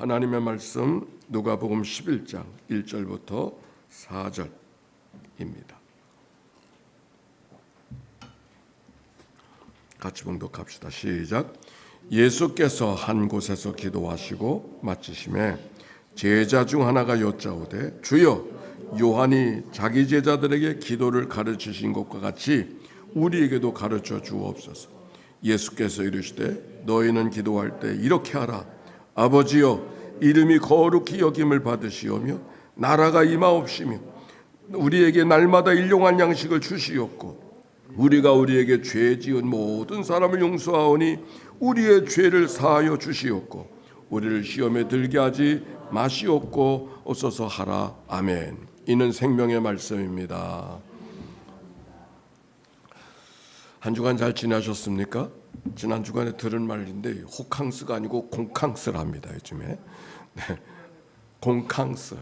하나님의 말씀 누가복음 11장 1절부터 4절입니다. 같이 봉독합시다. 시작. 예수께서 한 곳에서 기도하시고 마치심에 제자 중 하나가 여짜오되 주여, 요한이 자기 제자들에게 기도를 가르치신 것과 같이 우리에게도 가르쳐 주옵소서. 예수께서 이르시되 너희는 기도할 때 이렇게 하라. 아버지여, 이름이 거룩히 여김을 받으시오며 나라가 임하옵시며 우리에게 날마다 일용할 양식을 주시옵고 우리가 우리에게 죄 지은 모든 사람을 용서하오니 우리의 죄를 사하여 주시옵고 우리를 시험에 들게 하지 마시옵고 없어서 하라. 아멘. 이는 생명의 말씀입니다. 한 주간 잘 지나셨습니까? 지난 주간에 들은 말인데 호캉스가 아니고 공캉스랍니다. 요즘에. 네. 공캉스.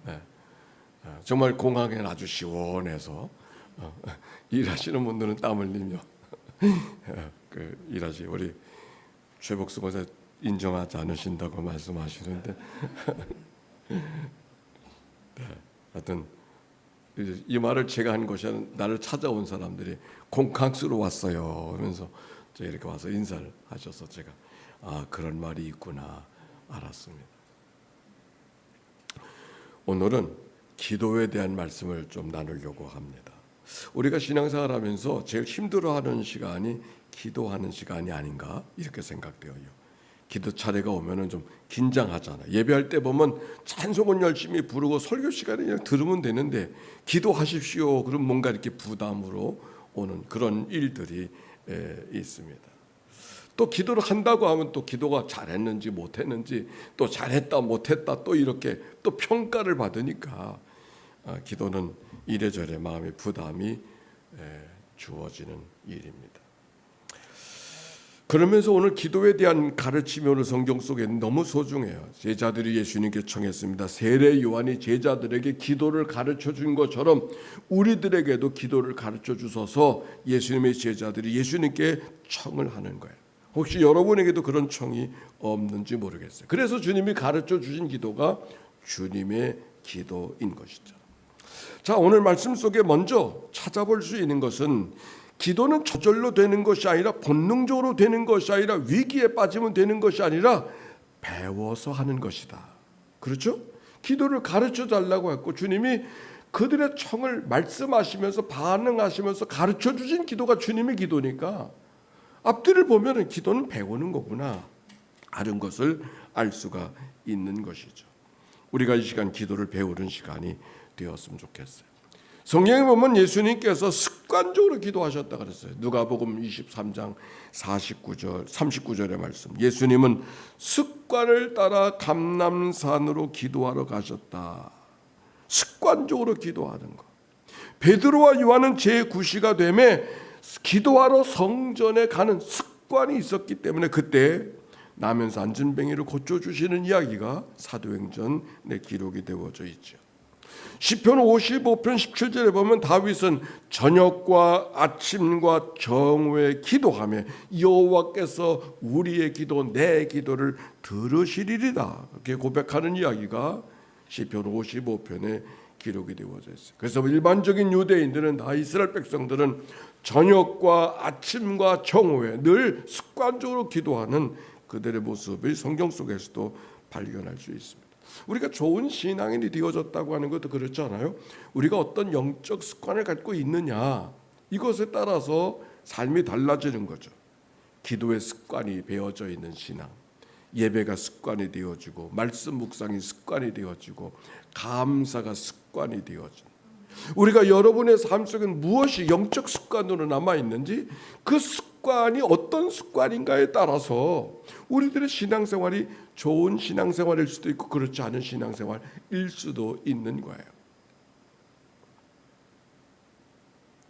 네. 정말 공항에는 아주 시원해서 일하시는 분들은 땀 흘리며 일하시. 우리 최복수 권사 인정하지 않으신다고 말씀하시는데 네. 하여튼 이 말을 제가 한 것이 아니라 나를 찾아온 사람들이 공캉스로 왔어요 하면서 이렇게 와서 인사를 하셔서 제가 그런 말이 있구나 알았습니다. 오늘은 기도에 대한 말씀을 좀 나누려고 합니다. 우리가 신앙생활하면서 제일 힘들어하는 시간이 기도하는 시간이 아닌가 이렇게 생각돼요. 기도 차례가 오면은 좀 긴장하잖아. 예배할 때 보면 찬송은 열심히 부르고 설교 시간에 그냥 들으면 되는데 기도하십시오. 그럼 뭔가 이렇게 부담으로 오는 그런 일들이 있습니다. 또 기도를 한다고 하면 또 기도가 잘했는지 못했는지 또 잘했다 못했다 또 이렇게 또 평가를 받으니까 기도는 이래저래 마음의 부담이 주어지는 일입니다. 그러면서 오늘 기도에 대한 가르침이 오늘 성경 속에 너무 소중해요. 제자들이 예수님께 청했습니다. 세례 요한이 제자들에게 기도를 가르쳐 준 것처럼 우리들에게도 기도를 가르쳐 주셔서 예수님의 제자들이 예수님께 청을 하는 거예요. 혹시 여러분에게도 그런 청이 없는지 모르겠어요. 그래서 주님이 가르쳐 주신 기도가 주님의 기도인 것이죠. 자, 오늘 말씀 속에 먼저 찾아볼 수 있는 것은 기도는 저절로 되는 것이 아니라 본능적으로 되는 것이 아니라 위기에 빠지면 되는 것이 아니라 배워서 하는 것이다. 그렇죠? 기도를 가르쳐 달라고 했고 주님이 그들의 청을 말씀하시면서 반응하시면서 가르쳐 주신 기도가 주님의 기도니까 앞뒤를 보면 기도는 배우는 거구나 하는 것을 알 수가 있는 것이죠. 우리가 이 시간 기도를 배우는 시간이 되었으면 좋겠어요. 성경에 보면 예수님께서 습관적으로 기도하셨다 그랬어요. 누가복음 23장 39절의 말씀. 예수님은 습관을 따라 감람산으로 기도하러 가셨다. 습관적으로 기도하는 것. 베드로와 요한은 제9시가 되매 기도하러 성전에 가는 습관이 있었기 때문에 그때 나면서 안진뱅이를 고쳐주시는 이야기가 사도행전에 기록이 되어져 있죠. 시편 55편 17절에 보면 다윗은 저녁과 아침과 정오에 기도하며 여호와께서 우리의 기도 내 기도를 들으시리이다 이렇게 고백하는 이야기가 시편 55편에 기록이 되어져 있어요. 그래서 일반적인 유대인들은 다 이스라엘 백성들은 저녁과 아침과 정오에 늘 습관적으로 기도하는 그들의 모습을 성경 속에서도 발견할 수 있습니다. 우리가 좋은 신앙인이 되어졌다고 하는 것도 그렇지 않아요? 우리가 어떤 영적 습관을 갖고 있느냐 이것에 따라서 삶이 달라지는 거죠. 기도의 습관이 배어져 있는 신앙, 예배가 습관이 되어지고 말씀 묵상이 습관이 되어지고 감사가 습관이 되어지는 우리가 여러분의 삶 속에 무엇이 영적 습관으로 남아있는지 그 습관이 어떤 습관인가에 따라서 우리들의 신앙생활이 좋은 신앙생활일 수도 있고 그렇지 않은 신앙생활일 수도 있는 거예요.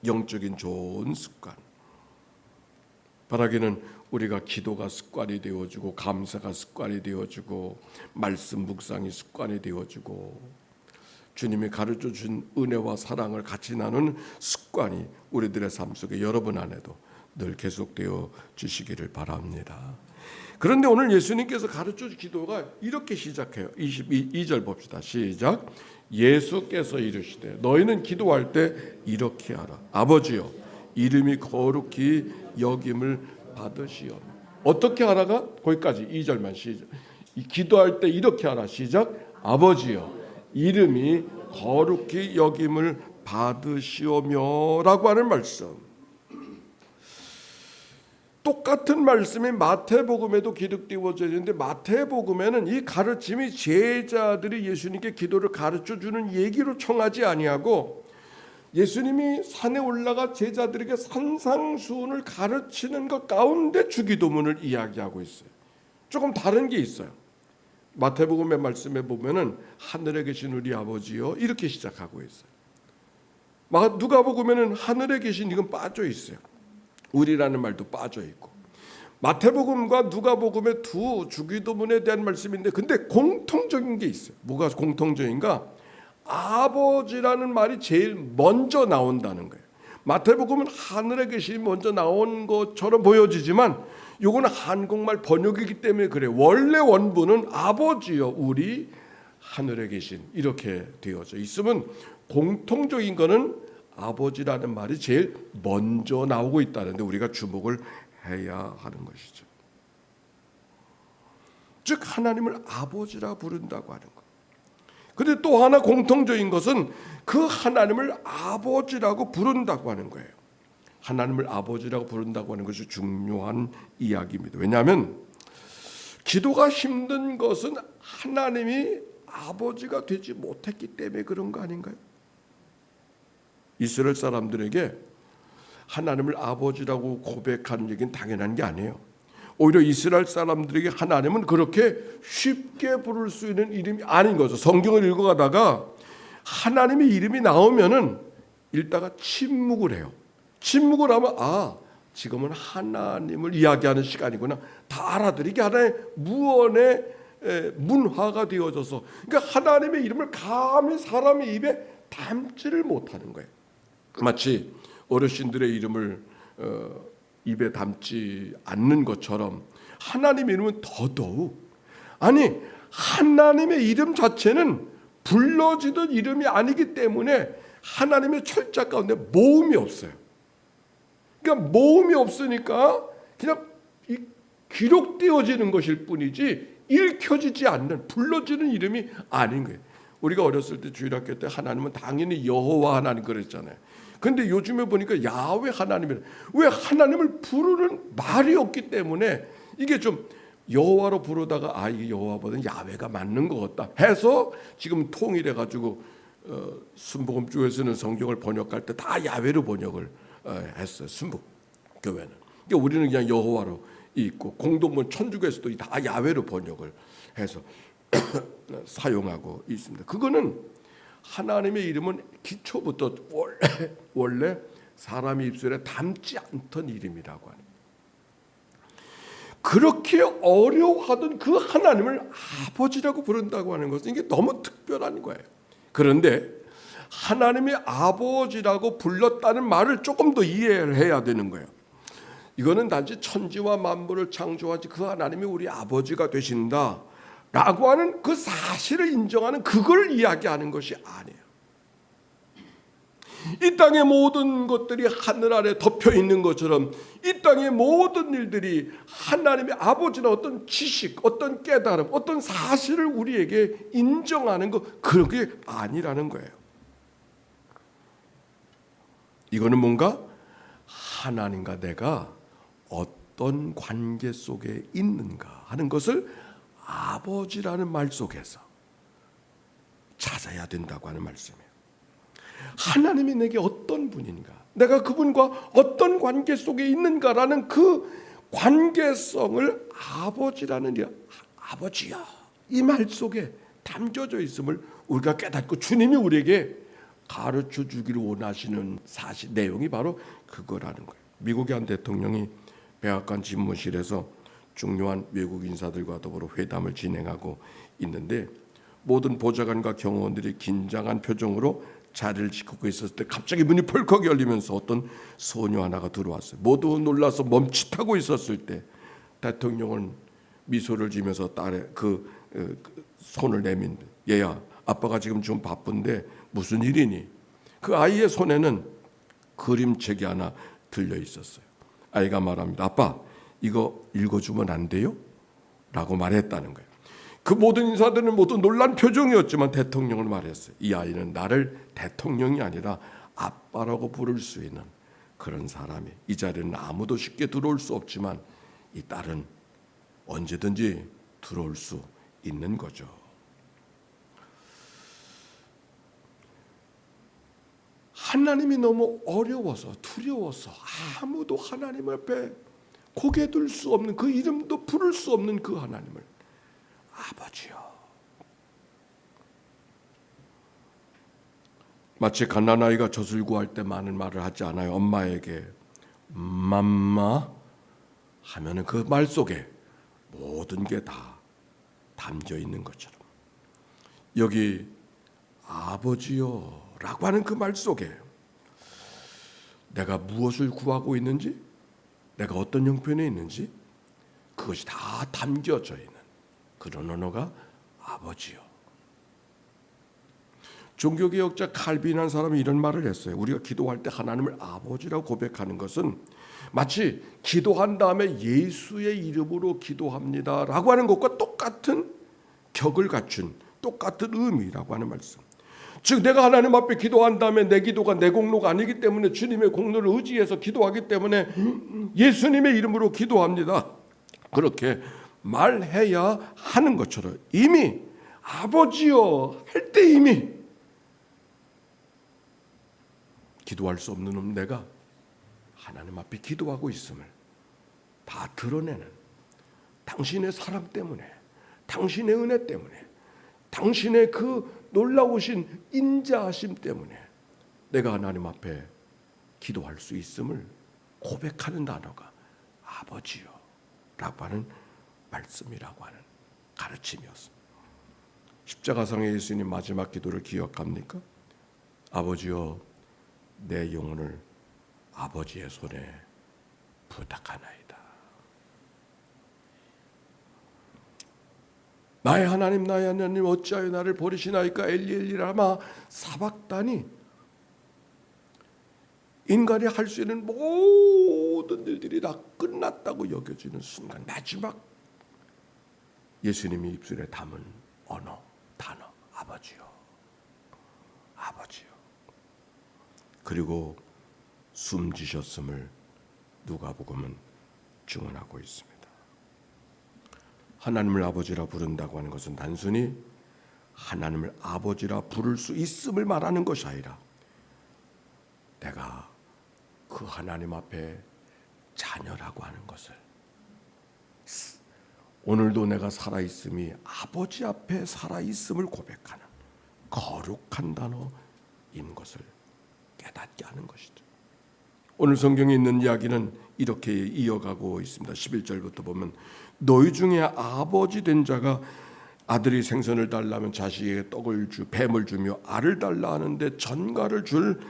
영적인 좋은 습관. 바라기는 우리가 기도가 습관이 되어지고 감사가 습관이 되어지고 말씀 묵상이 습관이 되어지고 주님이 가르쳐 준 은혜와 사랑을 같이 나누는 습관이 우리들의 삶 속에 여러분 안에도 늘 계속되어 주시기를 바랍니다. 그런데 오늘 예수님께서 가르쳐 준 기도가 이렇게 시작해요. 22절 봅시다. 시작. 예수께서 이르시되 너희는 기도할 때 이렇게 하라. 아버지여 이름이 거룩히 여김을 받으시오며. 어떻게 하라가? 거기까지 2절만 시작. 기도할 때 이렇게 하라. 시작. 아버지여 이름이 거룩히 여김을 받으시오며라고 하는 말씀. 똑같은 말씀이 마태복음에도 기록되어져 있는데 마태복음에는 이 가르침이 제자들이 예수님께 기도를 가르쳐주는 얘기로 청하지 아니하고 예수님이 산에 올라가 제자들에게 산상수훈을 가르치는 것 가운데 주기도문을 이야기하고 있어요. 조금 다른 게 있어요. 마태복음의 말씀에 보면은 하늘에 계신 우리 아버지요 이렇게 시작하고 있어요. 누가복음에는 하늘에 계신 이건 빠져 있어요. 우리라는 말도 빠져 있고 마태복음과 누가복음의 두 주기도문에 대한 말씀인데 근데 공통적인 게 있어요. 뭐가 공통적인가? 아버지라는 말이 제일 먼저 나온다는 거예요. 마태복음은 하늘에 계신 먼저 나온 것처럼 보여지지만 이거는 한국말 번역이기 때문에 그래. 원래 원문은 아버지여 우리 하늘에 계신 이렇게 되어져 있으면 공통적인 거는 아버지라는 말이 제일 먼저 나오고 있다는데 우리가 주목을 해야 하는 것이죠. 즉 하나님을 아버지라 부른다고 하는 것. 그런데 또 하나 공통적인 것은 그 하나님을 아버지라고 부른다고 하는 거예요. 하나님을 아버지라고 부른다고 하는 것이 중요한 이야기입니다. 왜냐하면 기도가 힘든 것은 하나님이 아버지가 되지 못했기 때문에 그런 거 아닌가요? 이스라엘 사람들에게 하나님을 아버지라고 고백하는 얘기는 당연한 게 아니에요. 오히려 이스라엘 사람들에게 하나님은 그렇게 쉽게 부를 수 있는 이름이 아닌 거죠. 성경을 읽어가다가 하나님의 이름이 나오면은 읽다가 침묵을 해요. 침묵을 하면 지금은 하나님을 이야기하는 시간이구나. 다 알아들이게 하나의 무언의 문화가 되어져서 그러니까 하나님의 이름을 감히 사람의 입에 담지를 못하는 거예요. 마치 어르신들의 이름을 입에 담지 않는 것처럼 하나님의 이름은 더더욱 하나님의 이름 자체는 불러지던 이름이 아니기 때문에 하나님의 철자 가운데 모음이 없어요. 그러니까 모음이 없으니까 그냥 기록되어지는 것일 뿐이지 읽혀지지 않는 불러지는 이름이 아닌 거예요. 우리가 어렸을 때 주일학교 때 하나님은 당연히 여호와 하나님 그랬잖아요. 근데 요즘에 보니까 야훼 하나님이라. 왜 하나님을 부르는 말이 없기 때문에 이게 좀 여호와로 부르다가 이게 여호와보다는 야훼가 맞는 것 같다 해서 지금 통일해 가지고 순복음 쪽에서는 성경을 번역할 때 다 야훼로 번역을 했어요. 순복 교회는. 그러니까 우리는 그냥 여호와로 있고 공동문 천주교에서도 다 야훼로 번역을 해서 사용하고 있습니다. 그거는 하나님의 이름은 기초부터 원래 사람의 입술에 담지 않던 이름이라고 하는. 그렇게 어려워하던 그 하나님을 아버지라고 부른다고 하는 것은 이게 너무 특별한 거예요. 그런데 하나님의 아버지라고 불렀다는 말을 조금 더 이해를 해야 되는 거예요. 이거는 단지 천지와 만물을 창조하지 그 하나님이 우리 아버지가 되신다 라고 하는 그 사실을 인정하는 그걸 이야기하는 것이 아니에요. 이 땅의 모든 것들이 하늘 아래 덮여 있는 것처럼 이 땅의 모든 일들이 하나님의 아버지나 어떤 지식, 어떤 깨달음, 어떤 사실을 우리에게 인정하는 것 그런 게 아니라는 거예요. 이거는 뭔가 하나님과 내가 어떤 관계 속에 있는가 하는 것을 아버지라는 말 속에서 찾아야 된다고 하는 말씀이에요. 하나님이 내게 어떤 분인가, 내가 그분과 어떤 관계 속에 있는가라는 그 관계성을 아버지라는 아버지야 이 말 속에 담겨져 있음을 우리가 깨닫고 주님이 우리에게 가르쳐 주기를 원하시는 사실 내용이 바로 그거라는 거예요. 미국의 한 대통령이 백악관 집무실에서 중요한 외국 인사들과 더불어 회담을 진행하고 있는데 모든 보좌관과 경호원들이 긴장한 표정으로 자리를 지키고 있었을 때 갑자기 문이 펄컥 열리면서 어떤 소녀 하나가 들어왔어요. 모두 놀라서 멈칫하고 있었을 때 대통령은 미소를 지면서 딸의 그 손을 내민, 얘야 아빠가 지금 좀 바쁜데 무슨 일이니? 그 아이의 손에는 그림책이 하나 들려 있었어요. 아이가 말합니다. 아빠, 이거 읽어주면 안 돼요? 라고 말했다는 거예요. 그 모든 인사들은 모두 놀란 표정이었지만 대통령을 말했어요. 이 아이는 나를 대통령이 아니라 아빠라고 부를 수 있는 그런 사람이, 이 자리에는 아무도 쉽게 들어올 수 없지만 이 딸은 언제든지 들어올 수 있는 거죠. 하나님이 너무 어려워서 두려워서 아무도 하나님 앞에 고개 들 수 없는, 그 이름도 부를 수 없는 그 하나님을 아버지요. 마치 갓난아이가 젖을 구할 때 많은 말을 하지 않아요. 엄마에게 맘마 하면은 그 말 속에 모든 게 다 담겨 있는 것처럼, 여기 아버지요 라고 하는 그 말 속에 내가 무엇을 구하고 있는지, 내가 어떤 형편에 있는지 그것이 다 담겨져 있는 그런 언어가 아버지요. 종교개혁자 칼빈이라는 사람이 이런 말을 했어요. 우리가 기도할 때 하나님을 아버지라고 고백하는 것은 마치 기도한 다음에 예수의 이름으로 기도합니다 라고 하는 것과 똑같은 격을 갖춘 똑같은 의미라고 하는 말씀. 즉 내가 하나님 앞에 기도한 다음에 내 기도가 내 공로가 아니기 때문에 주님의 공로를 의지해서 기도하기 때문에 예수님의 이름으로 기도합니다, 그렇게 말해야 하는 것처럼 이미 아버지요 할 때 이미 기도할 수 없는 내가 하나님 앞에 기도하고 있음을 다 드러내는, 당신의 사랑 때문에, 당신의 은혜 때문에, 당신의 그 놀라우신 인자하심 때문에 내가 하나님 앞에 기도할 수 있음을 고백하는 단어가 아버지요 라고 하는 말씀이라고 하는 가르침이었습니다. 십자가상의 예수님 마지막 기도를 기억합니까? 아버지요 내 영혼을 아버지의 손에 부탁하나이다. 나의 하나님 나의 하나님 어찌하여 나를 버리시나이까 엘리 라마 사박다니. 인간이 할 수 있는 모든 일들이 다 끝났다고 여겨지는 순간, 마지막 예수님이 입술에 담은 언어, 단어, 아버지요, 아버지요. 그리고 숨지셨음을 누가복음은 증언하고 있습니다. 하나님을 아버지라 부른다고 하는 것은 단순히 하나님을 아버지라 부를 수 있음을 말하는 것이 아니라 내가 그 하나님 앞에 자녀라고 하는 것을, 오늘도 내가 살아있음이 아버지 앞에 살아있음을 고백하는 거룩한 단어인 것을 깨닫게 하는 것이죠. 오늘 성경에 있는 이야기는 이렇게 이어가고 있습니다. 11절부터 보면 너희 중에 아버지 된 자가 아들이 생선을 달라면 자식에게 떡을 뱀을 주며 알을 달라 하는데 전갈을 줄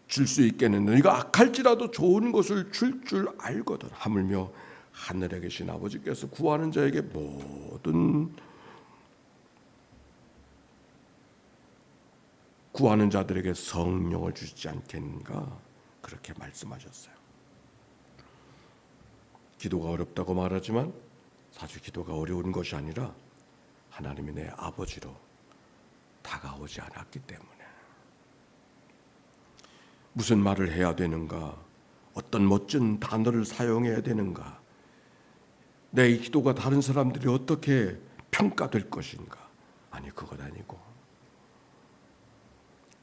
수 있겠느냐. 너희가 악할지라도 좋은 것을 줄 알거든. 하물며 하늘에 계신 아버지께서 구하는 자에게 모든 구하는 자들에게 성령을 주시지 않겠는가, 그렇게 말씀하셨어요. 기도가 어렵다고 말하지만 사실 기도가 어려운 것이 아니라 하나님이 내 아버지로 다가오지 않았기 때문에. 무슨 말을 해야 되는가, 어떤 멋진 단어를 사용해야 되는가, 내 기도가 다른 사람들이 어떻게 평가될 것인가, 아니 그것 아니고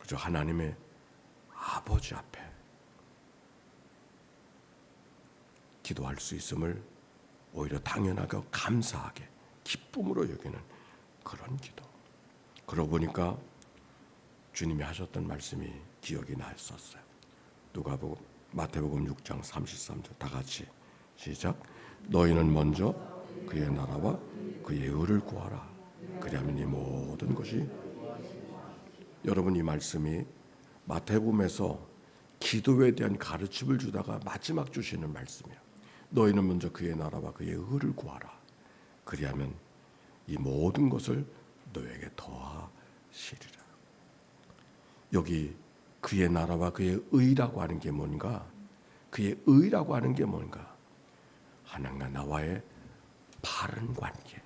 그저 하나님의 아버지 앞에 기도할 수 있음을 오히려 당연하고 감사하게 기쁨으로 여기는 그런 기도. 그러고 보니까 주님이 하셨던 말씀이 기억이 났었어요. 누가복음 마태복음 6장 33절 다 같이 시작. 너희는 먼저 그의 나라와 그의 의를 구하라. 그리하면 이 모든 것이. 여러분, 이 말씀이 마태복음에서 기도에 대한 가르침을 주다가 마지막 주시는 말씀이에요. 너희는 먼저 그의 나라와 그의 의를 구하라. 그리하면 이 모든 것을 너에게 더하시리라. 여기 그의 나라와 그의 의라고 하는 게 뭔가? 그의 의라고 하는 게 뭔가? 하나님과 나와의 바른 관계.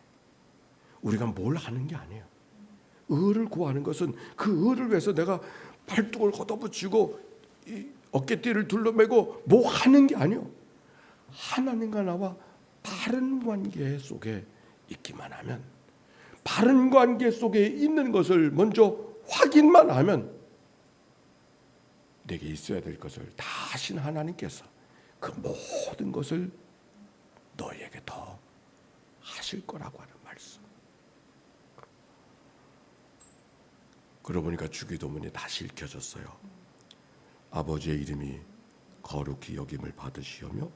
우리가 뭘 하는 게 아니에요. 의를 구하는 것은 그 의를 위해서 내가 팔뚝을 걷어붙이고 이 어깨띠를 둘러매고 뭐 하는 게 아니에요. 하나님과 나와 바른 관계 속에 있기만 하면, 바른 관계 속에 있는 것을 먼저 확인만 하면 내게 있어야 될 것을 다 하신 하나님께서 그 모든 것을 너에게 더 하실 거라고 하는 말씀. 그러고 보니까 주기도문이 다시 읽혀졌어요. 아버지의 이름이 거룩히 여김을 받으시오며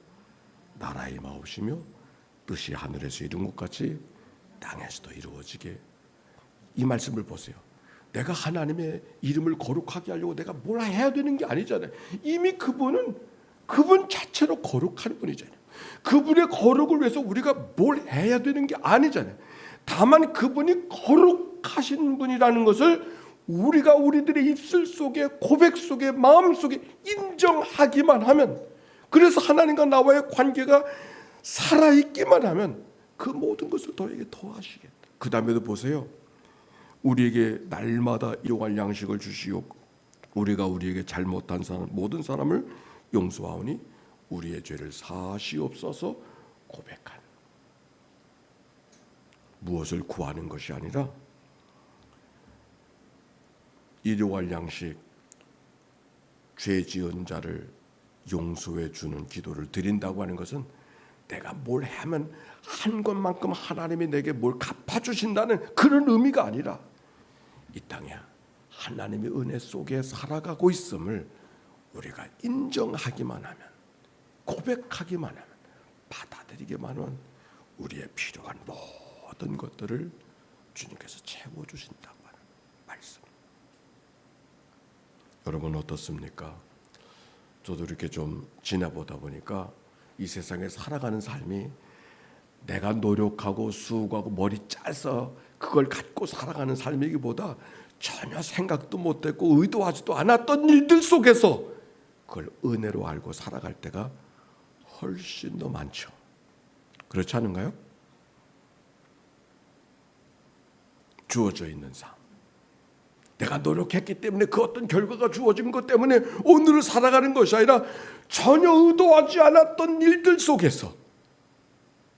나라의 마옵시며 뜻이 하늘에서 이룬 것 같이 땅에서도 이루어지게. 이 말씀을 보세요. 내가 하나님의 이름을 거룩하게 하려고 내가 뭘 해야 되는 게 아니잖아요. 이미 그분 자체로 거룩한 분이잖아요. 그분의 거룩을 위해서 우리가 뭘 해야 되는 게 아니잖아요. 다만 그분이 거룩하신 분이라는 것을 우리가 우리들의 입술 속에, 고백 속에, 마음 속에 인정하기만 하면, 그래서 하나님과 나와의 관계가 살아있기만 하면 그 모든 것을 너에게 더하시겠다. 그 다음에도 보세요. 우리에게 날마다 일용할 양식을 주시오. 우리가 우리에게 잘못한 사람 모든 사람을 용서하오니 우리의 죄를 사하시옵소서 고백한. 무엇을 구하는 것이 아니라 일용할 양식, 죄 지은 자를 용서해 주는 기도를 드린다고 하는 것은 내가 뭘 하면 한 것만큼 하나님이 내게 뭘 갚아주신다는 그런 의미가 아니라 이 땅에 하나님의 은혜 속에 살아가고 있음을 우리가 인정하기만 하면, 고백하기만 하면, 받아들이기만 하면 우리의 필요한 모든 것들을 주님께서 채워주신다고 하는 말씀. 여러분 어떻습니까? 저도 이렇게 좀 지나보다 보니까 이 세상에 살아가는 삶이 내가 노력하고 수고하고 머리 짜서 그걸 갖고 살아가는 삶이기보다 전혀 생각도 못했고 의도하지도 않았던 일들 속에서 그걸 은혜로 알고 살아갈 때가 훨씬 더 많죠. 그렇지 않은가요? 주어져 있는 삶, 내가 노력했기 때문에 그 어떤 결과가 주어진 것 때문에 오늘을 살아가는 것이 아니라 전혀 의도하지 않았던 일들 속에서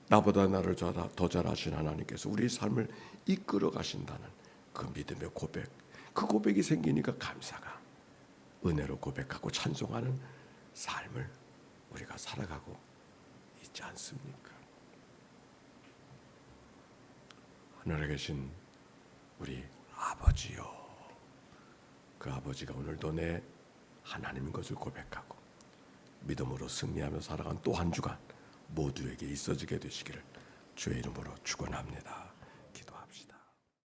나보다 나를 더 잘하신 하나님께서 우리 삶을 이끌어 가신다는 그 믿음의 고백, 그 고백이 생기니까 감사가, 은혜로 고백하고 찬송하는 삶을 우리가 살아가고 있지 않습니까? 하늘에 계신 우리 아버지요, 그 아버지가 오늘도 내 하나님인 것을 고백하고 믿음으로 승리하며 살아간 또 한 주간 모두에게 있어지게 되시기를 주의 이름으로 축원합니다.